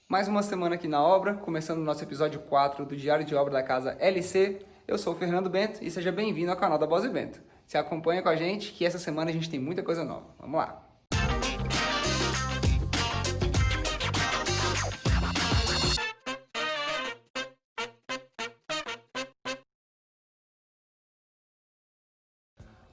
Mais uma semana aqui na obra, começando o nosso episódio 4 do Diário de Obra da Casa LC. Eu sou o Fernando Bento e seja bem-vindo ao canal da Boss Bento. Se acompanha com a gente que essa semana a gente tem muita coisa nova. Vamos lá!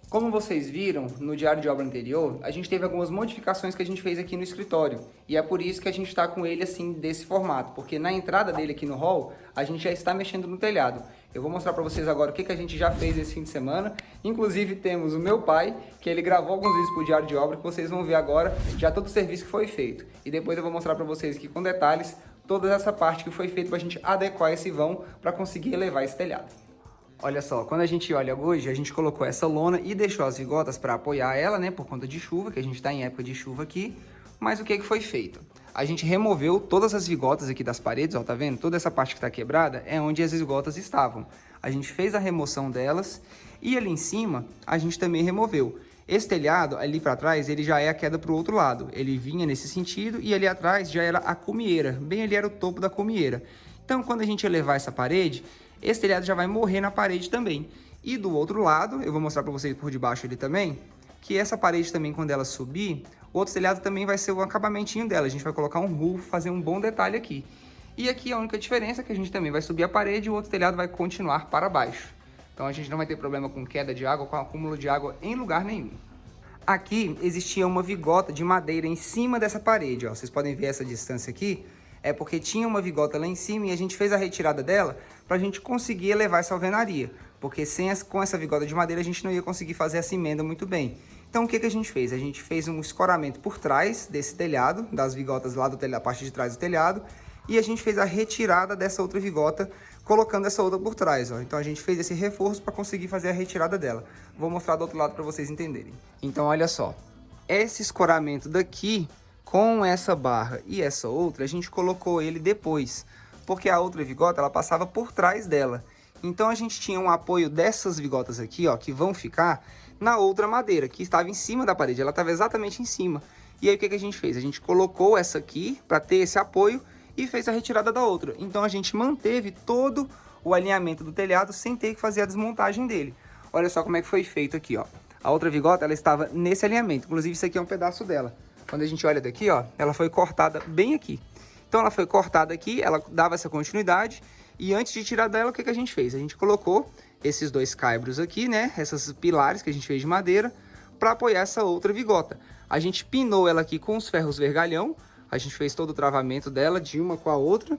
Como vocês viram no diário de obra anterior, a gente teve algumas modificações que a gente fez aqui no escritório. E é por isso que a gente está com ele assim, desse formato. Porque na entrada dele aqui no hall, a gente já está mexendo no telhado. Eu vou mostrar para vocês agora o que a gente já fez esse fim de semana. Inclusive temos o meu pai, que ele gravou alguns vídeos para o diário de obra, que vocês vão ver agora já todo o serviço que foi feito. E depois eu vou mostrar para vocês aqui com detalhes toda essa parte que foi feita para a gente adequar esse vão para conseguir elevar esse telhado. Olha só, quando a gente olha hoje, a gente colocou essa lona e deixou as vigotas para apoiar ela, né, por conta de chuva, que a gente está em época de chuva aqui. Mas o que foi feito? A gente removeu todas as vigotas aqui das paredes, ó, tá vendo? Toda essa parte que está quebrada é onde as vigotas estavam. A gente fez a remoção delas e ali em cima a gente também removeu. Esse telhado ali para trás, ele já é a queda para o outro lado. Ele vinha nesse sentido e ali atrás já era a cumieira, bem ali era o topo da cumieira. Então, quando a gente elevar essa parede, esse telhado já vai morrer na parede também. E do outro lado, eu vou mostrar para vocês por debaixo ali também, que essa parede também, quando ela subir, o outro telhado também vai ser o acabamentinho dela. A gente vai colocar um rufo, fazer um bom detalhe aqui. E aqui a única diferença é que a gente também vai subir a parede e o outro telhado vai continuar para baixo. Então a gente não vai ter problema com queda de água, com acúmulo de água em lugar nenhum. Aqui existia uma vigota de madeira em cima dessa parede, ó. Vocês podem ver essa distância aqui. É porque tinha uma vigota lá em cima e a gente fez a retirada dela para a gente conseguir elevar essa alvenaria. Porque com essa vigota de madeira a gente não ia conseguir fazer essa emenda muito bem. Então o que a gente fez? A gente fez um escoramento por trás desse telhado, das vigotas lá do telhado, a parte de trás do telhado. E a gente fez a retirada dessa outra vigota, colocando essa outra por trás, ó. Então a gente fez esse reforço para conseguir fazer a retirada dela. Vou mostrar do outro lado para vocês entenderem. Então olha só, esse escoramento daqui, com essa barra e essa outra, a gente colocou ele depois, porque a outra vigota ela passava por trás dela. Então a gente tinha um apoio dessas vigotas aqui, ó, que vão ficar na outra madeira, que estava em cima da parede, ela estava exatamente em cima. E aí o que a gente fez? A gente colocou essa aqui para ter esse apoio e fez a retirada da outra. Então a gente manteve todo o alinhamento do telhado sem ter que fazer a desmontagem dele. Olha só como é que foi feito aqui, ó. A outra vigota ela estava nesse alinhamento, inclusive isso aqui é um pedaço dela. Quando a gente olha daqui, ó, ela foi cortada bem aqui. Então ela foi cortada aqui, ela dava essa continuidade. E antes de tirar dela, o que a gente fez? A gente colocou esses dois caibros aqui, né? Essas pilares que a gente fez de madeira, para apoiar essa outra vigota. A gente pinou ela aqui com os ferros vergalhão. A gente fez todo o travamento dela, de uma com a outra.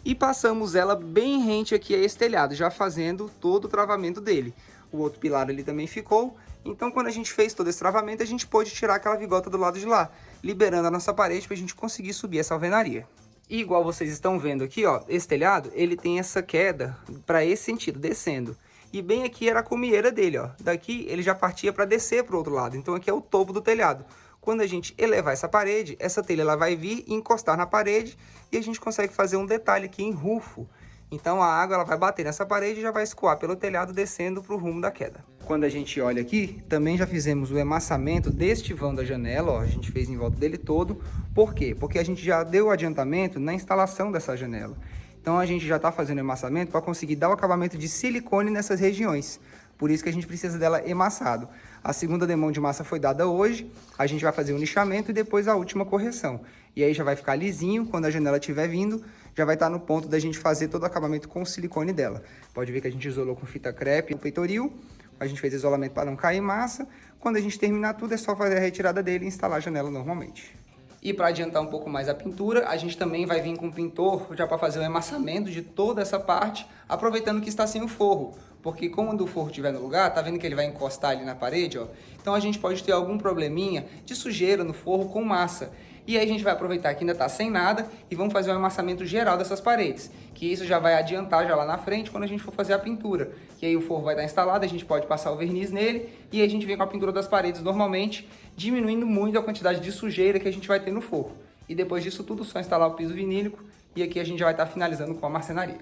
E passamos ela bem rente aqui a esse telhado, já fazendo todo o travamento dele. O outro pilar ali também ficou. Então, quando a gente fez todo esse travamento, a gente pôde tirar aquela vigota do lado de lá, liberando a nossa parede para a gente conseguir subir essa alvenaria. E igual vocês estão vendo aqui, ó, esse telhado, ele tem essa queda para esse sentido, descendo. E bem aqui era a cumieira dele, ó. Daqui ele já partia para descer para o outro lado. Então aqui é o topo do telhado. Quando a gente elevar essa parede, essa telha ela vai vir e encostar na parede e a gente consegue fazer um detalhe aqui em rufo. Então a água ela vai bater nessa parede e já vai escoar pelo telhado descendo para o rumo da queda. Quando a gente olha aqui, também já fizemos o emassamento deste vão da janela, ó, a gente fez em volta dele todo. Por quê? Porque a gente já deu o adiantamento na instalação dessa janela. Então a gente já está fazendo o emassamento para conseguir dar o acabamento de silicone nessas regiões. Por isso que a gente precisa dela emassado. A segunda demão de massa foi dada hoje, a gente vai fazer o lixamento e depois a última correção. E aí já vai ficar lisinho, quando a janela estiver vindo, já vai estar no ponto da gente fazer todo o acabamento com o silicone dela. Pode ver que a gente isolou com fita crepe o peitoril, a gente fez isolamento para não cair massa. Quando a gente terminar tudo, é só fazer a retirada dele e instalar a janela normalmente. E para adiantar um pouco mais a pintura, a gente também vai vir com o pintor já para fazer o emassamento de toda essa parte, aproveitando que está sem o forro. Porque quando o forro estiver no lugar, tá vendo que ele vai encostar ali na parede, ó? Então a gente pode ter algum probleminha de sujeira no forro com massa. E aí a gente vai aproveitar que ainda está sem nada e vamos fazer um amassamento geral dessas paredes. Que isso já vai adiantar já lá na frente quando a gente for fazer a pintura. Que aí o forro vai estar instalado, a gente pode passar o verniz nele e aí a gente vem com a pintura das paredes normalmente, diminuindo muito a quantidade de sujeira que a gente vai ter no forro. E depois disso tudo, só instalar o piso vinílico e aqui a gente já vai estar finalizando com a marcenaria.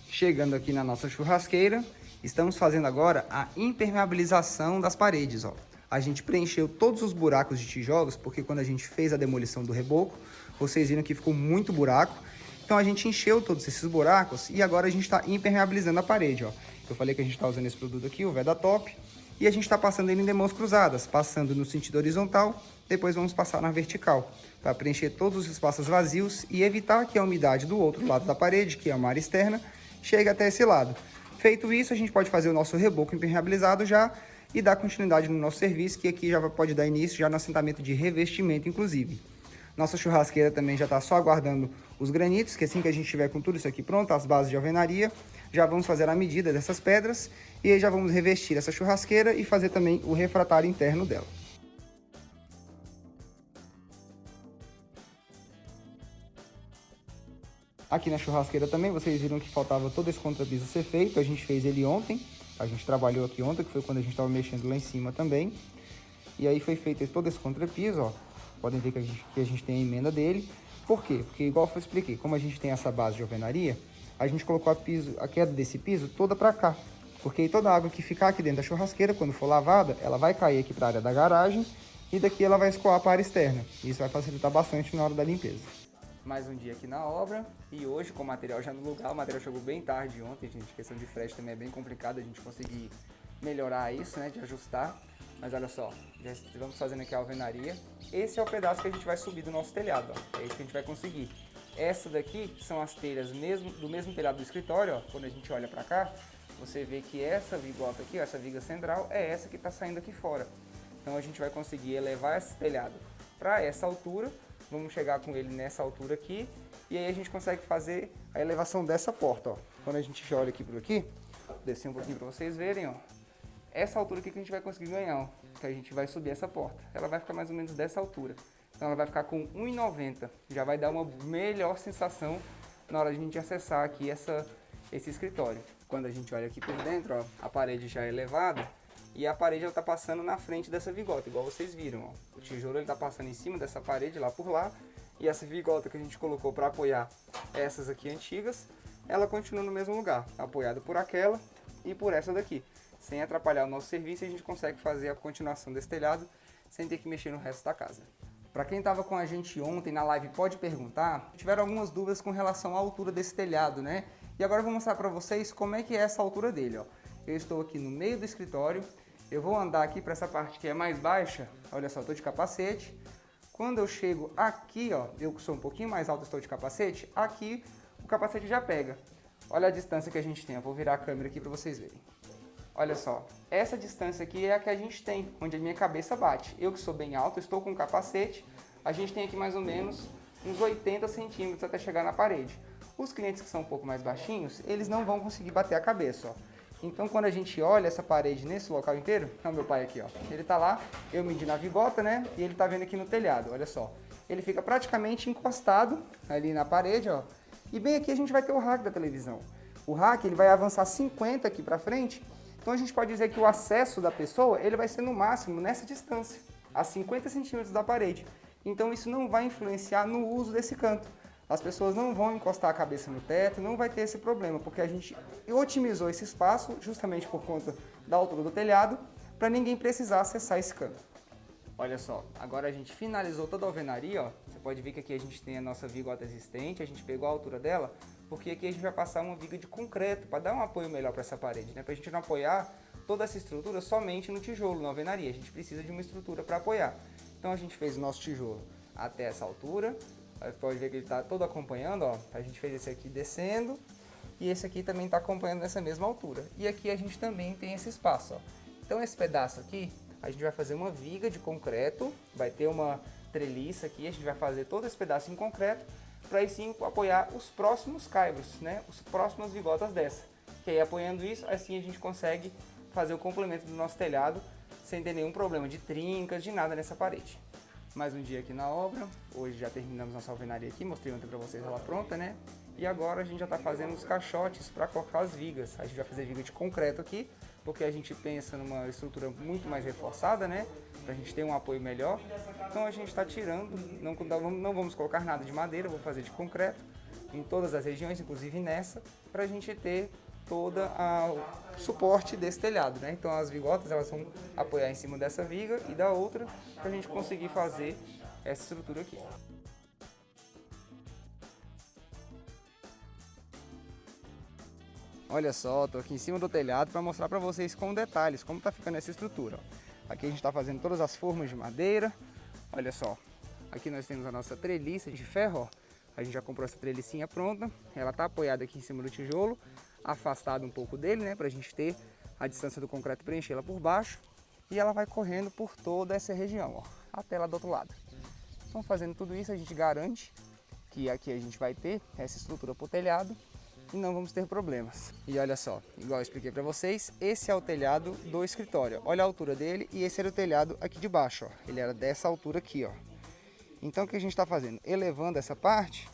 Chegando aqui na nossa churrasqueira, estamos fazendo agora a impermeabilização das paredes, ó. A gente preencheu todos os buracos de tijolos, porque quando a gente fez a demolição do reboco, vocês viram que ficou muito buraco. Então a gente encheu todos esses buracos e agora a gente está impermeabilizando a parede, ó. Eu falei que a gente está usando esse produto aqui, o Vedatop, e a gente está passando ele em demãos cruzadas, passando no sentido horizontal, depois vamos passar na vertical, para preencher todos os espaços vazios e evitar que a umidade do outro lado da parede, que é a área externa, chegue até esse lado. Feito isso, a gente pode fazer o nosso reboco impermeabilizado já e dar continuidade no nosso serviço, que aqui já pode dar início já no assentamento de revestimento, inclusive. Nossa churrasqueira também já está só aguardando os granitos, que assim que a gente tiver com tudo isso aqui pronto, as bases de alvenaria, já vamos fazer a medida dessas pedras e aí já vamos revestir essa churrasqueira e fazer também o refratário interno dela. Aqui na churrasqueira também, vocês viram que faltava todo esse contrapiso ser feito, a gente fez ele ontem, a gente trabalhou aqui ontem, que foi quando a gente estava mexendo lá em cima também. E aí foi feito todo esse contrapiso, ó. Podem ver que a gente tem a emenda dele. Por quê? Porque igual eu expliquei, como a gente tem essa base de alvenaria, a gente colocou a queda desse piso toda para cá. Porque aí toda a água que ficar aqui dentro da churrasqueira, quando for lavada, ela vai cair aqui para a área da garagem e daqui ela vai escoar para a área externa. Isso vai facilitar bastante na hora da limpeza. Mais um dia aqui na obra e hoje com o material já no lugar, o material chegou bem tarde ontem, gente, questão de frete também é bem complicado a gente conseguir melhorar isso, né, de ajustar. Mas olha só, já estamos fazendo aqui a alvenaria. Esse é o pedaço que a gente vai subir do nosso telhado, ó. É isso que a gente vai conseguir. Essa daqui são as telhas do mesmo telhado do escritório, ó. Quando a gente olha pra cá, você vê que essa vigota aqui, ó, essa viga central, é essa que está saindo aqui fora. Então a gente vai conseguir elevar esse telhado para essa altura. Vamos chegar com ele nessa altura aqui e aí a gente consegue fazer a elevação dessa porta, ó. Quando a gente olha aqui por aqui, descer um pouquinho para vocês verem, ó. Essa altura aqui que a gente vai conseguir ganhar, ó, que a gente vai subir essa porta. Ela vai ficar mais ou menos dessa altura. Então ela vai ficar com 1,90. Já vai dar uma melhor sensação na hora de a gente acessar aqui esse escritório. Quando a gente olha aqui por dentro, ó, a parede já é elevada e a parede está passando na frente dessa vigota, igual vocês viram, ó. O tijolo está passando em cima dessa parede lá por lá e essa vigota que a gente colocou para apoiar essas aqui antigas, ela continua no mesmo lugar, apoiada por aquela e por essa daqui. Sem atrapalhar o nosso serviço, a gente consegue fazer a continuação desse telhado sem ter que mexer no resto da casa. Para quem estava com a gente ontem na live pode perguntar, tiveram algumas dúvidas com relação à altura desse telhado, né? E agora eu vou mostrar para vocês como é que é essa altura dele, ó. Eu estou aqui no meio do escritório, eu vou andar aqui para essa parte que é mais baixa, olha só, estou de capacete. Quando eu chego aqui, ó, eu que sou um pouquinho mais alto, estou de capacete, aqui o capacete já pega. Olha a distância que a gente tem, eu vou virar a câmera aqui para vocês verem. Olha só, essa distância aqui é a que a gente tem, onde a minha cabeça bate. Eu que sou bem alto, estou com capacete, a gente tem aqui mais ou menos uns 80 centímetros até chegar na parede. Os clientes que são um pouco mais baixinhos, eles não vão conseguir bater a cabeça, ó. Então quando a gente olha essa parede nesse local inteiro, é o meu pai aqui, ó. Ele tá lá, eu medi na vigota, né, e ele tá vendo aqui no telhado, olha só. Ele fica praticamente encostado ali na parede, ó. E bem aqui a gente vai ter o rack da televisão. O rack, ele vai avançar 50 aqui pra frente. Então a gente pode dizer que o acesso da pessoa, ele vai ser no máximo nessa distância, a 50 centímetros da parede. Então isso não vai influenciar no uso desse canto. As pessoas não vão encostar a cabeça no teto, não vai ter esse problema, porque a gente otimizou esse espaço justamente por conta da altura do telhado, para ninguém precisar acessar esse canto. Olha só, agora a gente finalizou toda a alvenaria, ó. Você pode ver que aqui a gente tem a nossa vigota existente, a gente pegou a altura dela, porque aqui a gente vai passar uma viga de concreto para dar um apoio melhor para essa parede, né? Para a gente não apoiar toda essa estrutura somente no tijolo, na alvenaria. A gente precisa de uma estrutura para apoiar. Então a gente fez o nosso tijolo até essa altura. Você pode ver que ele está todo acompanhando, ó. A gente fez esse aqui descendo e esse aqui também está acompanhando nessa mesma altura. E aqui a gente também tem esse espaço, ó. Então esse pedaço aqui, a gente vai fazer uma viga de concreto, vai ter uma treliça aqui, a gente vai fazer todo esse pedaço em concreto, para aí sim apoiar os próximos caibros, né? As próximas vigotas dessa. Que aí apoiando isso, assim a gente consegue fazer o complemento do nosso telhado sem ter nenhum problema de trincas, de nada nessa parede. Mais um dia aqui na obra, hoje já terminamos nossa alvenaria aqui, mostrei ontem para vocês ela pronta, né? E agora a gente já está fazendo os caixotes para colocar as vigas. A gente vai fazer viga de concreto aqui, porque a gente pensa numa estrutura muito mais reforçada, né? Pra gente ter um apoio melhor. Então a gente está tirando, não vamos colocar nada de madeira, vou fazer de concreto em todas as regiões, inclusive nessa, pra gente ter todo o suporte desse telhado, né? Então as vigotas elas vão apoiar em cima dessa viga e da outra para a gente conseguir fazer essa estrutura aqui. Olha só, tô aqui em cima do telhado para mostrar para vocês com detalhes como tá ficando essa estrutura. Ó. Aqui a gente está fazendo todas as formas de madeira. Olha só, aqui nós temos a nossa treliça de ferro. Ó. A gente já comprou essa trelicinha pronta. Ela tá apoiada aqui em cima do tijolo, afastada um pouco dele, né, para a gente ter a distância do concreto e preenchê-la por baixo. E ela vai correndo por toda essa região, ó, até lá do outro lado. Então, fazendo tudo isso, a gente garante que aqui a gente vai ter essa estrutura pro telhado e não vamos ter problemas. E olha só, igual eu expliquei para vocês, esse é o telhado do escritório. Olha a altura dele e esse era o telhado aqui de baixo, ó. Ele era dessa altura aqui, ó. Então o que a gente está fazendo? Elevando essa parte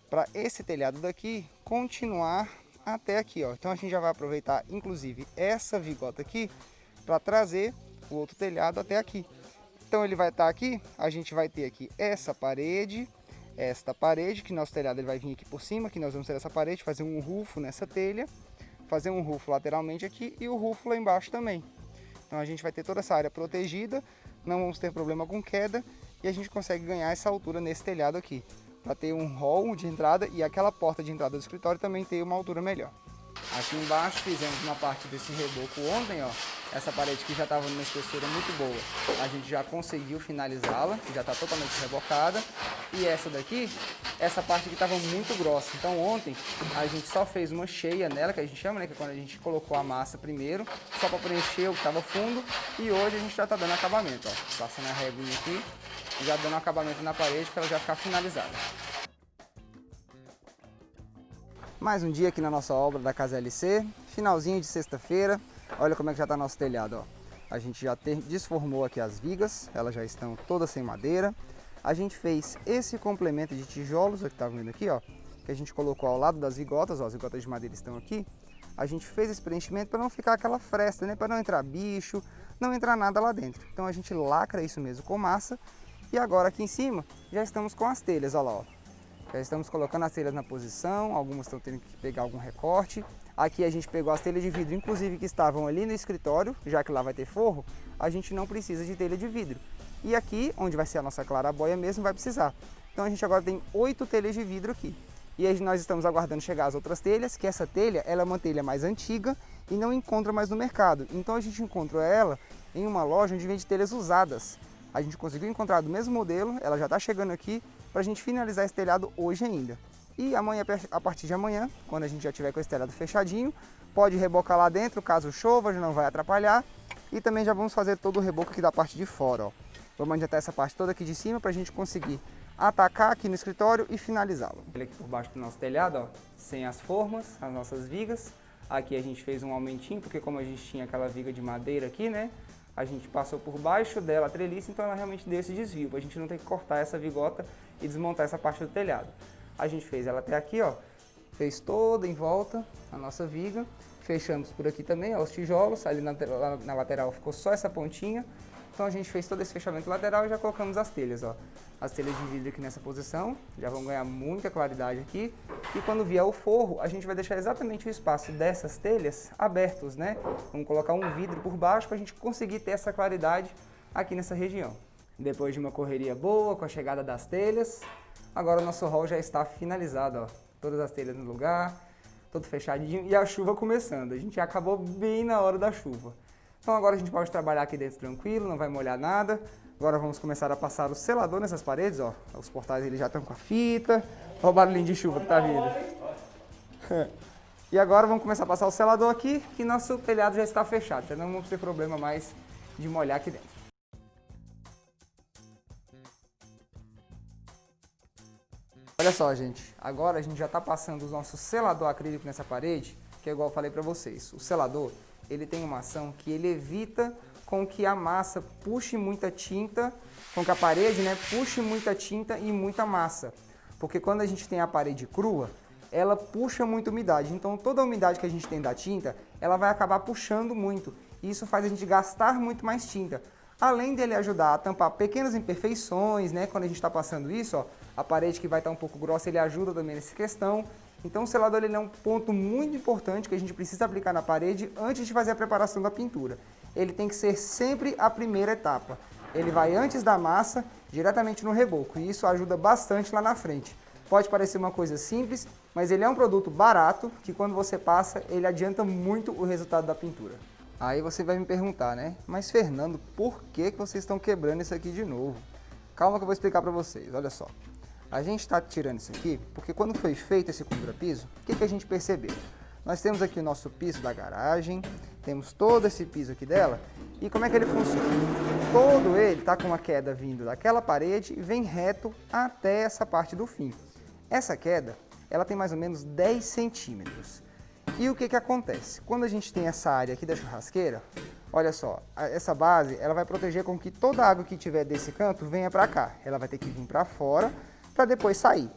para esse telhado daqui continuar até aqui, ó. Então a gente já vai aproveitar, inclusive, essa vigota aqui para trazer o outro telhado até aqui. Então ele vai estar aqui, a gente vai ter aqui essa parede, esta parede, que nosso telhado ele vai vir aqui por cima, que nós vamos ter essa parede, fazer um rufo nessa telha, fazer um rufo lateralmente aqui e o rufo lá embaixo também. Então a gente vai ter toda essa área protegida, não vamos ter problema com queda e a gente consegue ganhar essa altura nesse telhado aqui, para ter um hall de entrada e aquela porta de entrada do escritório também ter uma altura melhor. Aqui embaixo fizemos uma parte desse reboco ontem, ó. Essa parede que já estava numa espessura muito boa, a gente já conseguiu finalizá-la, já está totalmente rebocada. E essa daqui, essa parte aqui estava muito grossa, então ontem a gente só fez uma cheia nela, que a gente chama, né, que é quando a gente colocou a massa primeiro, só para preencher o que estava fundo, e hoje a gente já está dando acabamento, ó, passando a réguinha aqui, já dando acabamento na parede para ela já ficar finalizada. Mais um dia aqui na nossa obra da Casa LC, finalzinho de sexta-feira. Olha como é que já está nosso telhado, ó. A gente já desformou aqui as vigas, elas já estão todas sem madeira. A gente fez esse complemento de tijolos, ó, que tá vendo aqui, ó, que a gente colocou ao lado das vigotas, ó, as vigotas de madeira estão aqui. A gente fez esse preenchimento para não ficar aquela fresta, né, para não entrar bicho, não entrar nada lá dentro. Então a gente lacra isso mesmo com massa. E agora aqui em cima já estamos com as telhas, ó lá, ó. Já estamos colocando as telhas na posição, algumas estão tendo que pegar algum recorte. Aqui a gente pegou as telhas de vidro, inclusive que estavam ali no escritório, já que lá vai ter forro, a gente não precisa de telha de vidro. E aqui, onde vai ser a nossa clarabóia mesmo, vai precisar. Então a gente agora tem 8 telhas de vidro aqui. E aí nós estamos aguardando chegar as outras telhas, que essa telha ela é uma telha mais antiga e não encontra mais no mercado. Então a gente encontrou ela em uma loja onde vende telhas usadas. A gente conseguiu encontrar do mesmo modelo, ela já está chegando aqui para a gente finalizar esse telhado hoje ainda. E amanhã, a partir de amanhã, quando a gente já tiver com esse telhado fechadinho, pode rebocar lá dentro, caso chova, já não vai atrapalhar. E também já vamos fazer todo o reboco aqui da parte de fora, ó. Vamos adiantar essa parte toda aqui de cima para a gente conseguir atacar aqui no escritório e finalizá-lo. Olha aqui por baixo do nosso telhado, ó, sem as formas, as nossas vigas. Aqui a gente fez um aumentinho, porque como a gente tinha aquela viga de madeira aqui, né? A gente passou por baixo dela a treliça, então ela realmente deu esse desvio, para a gente não ter que cortar essa vigota e desmontar essa parte do telhado. A gente fez ela até aqui, ó, fez toda em volta a nossa viga, fechamos por aqui também, ó, os tijolos, ali na lateral ficou só essa pontinha, então a gente fez todo esse fechamento lateral e já colocamos as telhas, ó. As telhas de vidro aqui nessa posição, já vão ganhar muita claridade aqui, e quando vier o forro, a gente vai deixar exatamente o espaço dessas telhas abertos, né? Vamos colocar um vidro por baixo para a gente conseguir ter essa claridade aqui nessa região. Depois de uma correria boa, com a chegada das telhas, agora o nosso hall já está finalizado, ó. Todas as telhas no lugar, todo fechadinho e a chuva começando. A gente já acabou bem na hora da chuva. Então agora a gente pode trabalhar aqui dentro tranquilo, não vai molhar nada. Agora vamos começar a passar o selador nessas paredes, ó. Os portais eles já estão com a fita. Olha o barulhinho de chuva que tá vindo. E agora vamos começar a passar o selador aqui, que nosso telhado já está fechado. Já não vamos ter problema mais de molhar aqui dentro. Olha só, gente, agora a gente já está passando o nosso selador acrílico nessa parede, que é igual eu falei para vocês. O selador, ele tem uma ação que ele evita com que a massa puxe muita tinta, com que a parede, né, puxe muita tinta e muita massa. Porque quando a gente tem a parede crua, ela puxa muita umidade. Então toda a umidade que a gente tem da tinta, ela vai acabar puxando muito. E isso faz a gente gastar muito mais tinta. Além dele ajudar a tampar pequenas imperfeições, né? Quando a gente está passando isso, ó, a parede que vai estar um pouco grossa, ele ajuda também nessa questão. Então o selador ele é um ponto muito importante que a gente precisa aplicar na parede antes de fazer a preparação da pintura. Ele tem que ser sempre a primeira etapa. Ele vai antes da massa, diretamente no reboco, e isso ajuda bastante lá na frente. Pode parecer uma coisa simples, mas ele é um produto barato, que quando você passa, ele adianta muito o resultado da pintura. Aí você vai me perguntar, né? Mas Fernando, por que vocês estão quebrando isso aqui de novo? Calma que eu vou explicar para vocês, olha só. A gente está tirando isso aqui porque quando foi feito esse contrapiso, o que a gente percebeu? Nós temos aqui o nosso piso da garagem, temos todo esse piso aqui dela, e como é que ele funciona? Todo ele está com uma queda vindo daquela parede e vem reto até essa parte do fim. Essa queda, ela tem mais ou menos 10 centímetros. E o que acontece? Quando a gente tem essa área aqui da churrasqueira, olha só, essa base ela vai proteger com que toda a água que tiver desse canto venha para cá. Ela vai ter que vir para fora para depois sair.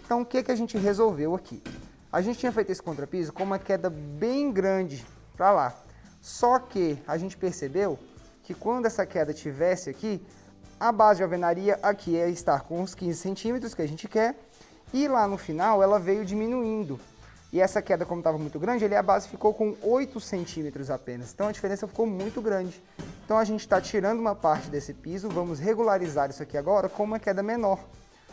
Então o que a gente resolveu aqui? A gente tinha feito esse contrapiso com uma queda bem grande para lá. Só que a gente percebeu que quando essa queda tivesse aqui, a base de alvenaria aqui ia estar com uns 15 centímetros que a gente quer, e lá no final ela veio diminuindo. E essa queda, como estava muito grande, a base ficou com 8 centímetros apenas. Então a diferença ficou muito grande. Então a gente está tirando uma parte desse piso, vamos regularizar isso aqui agora com uma queda menor.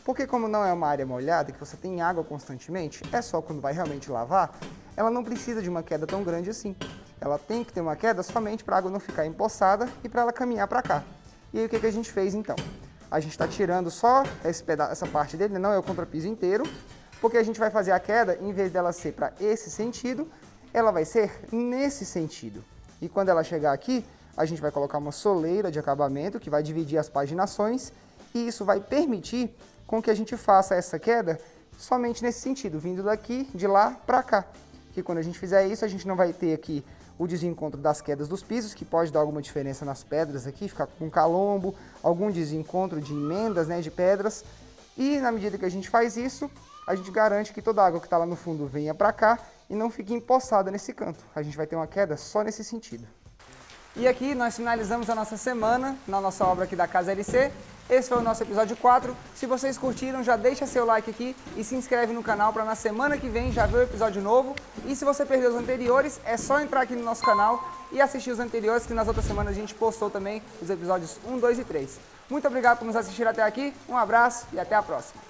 Porque como não é uma área molhada, que você tem água constantemente, é só quando vai realmente lavar, ela não precisa de uma queda tão grande assim. Ela tem que ter uma queda somente para a água não ficar empoçada e para ela caminhar para cá. E aí o que a gente fez então? A gente está tirando só essa parte dele, não é o contrapiso inteiro, porque a gente vai fazer a queda, em vez dela ser para esse sentido, ela vai ser nesse sentido. E quando ela chegar aqui, a gente vai colocar uma soleira de acabamento que vai dividir as paginações, e isso vai permitir com que a gente faça essa queda somente nesse sentido, vindo daqui, de lá para cá. Que quando a gente fizer isso, a gente não vai ter aqui o desencontro das quedas dos pisos, que pode dar alguma diferença nas pedras aqui, ficar com calombo, algum desencontro de emendas, né, de pedras. E na medida que a gente faz isso, a gente garante que toda a água que está lá no fundo venha para cá e não fique empoçada nesse canto. A gente vai ter uma queda só nesse sentido. E aqui nós finalizamos a nossa semana na nossa obra aqui da Casa LC. Esse foi o nosso episódio 4. Se vocês curtiram, já deixa seu like aqui e se inscreve no canal para na semana que vem já ver o episódio novo. E se você perdeu os anteriores, é só entrar aqui no nosso canal e assistir os anteriores, que nas outras semanas a gente postou também os episódios 1, 2 e 3. Muito obrigado por nos assistir até aqui, um abraço e até a próxima.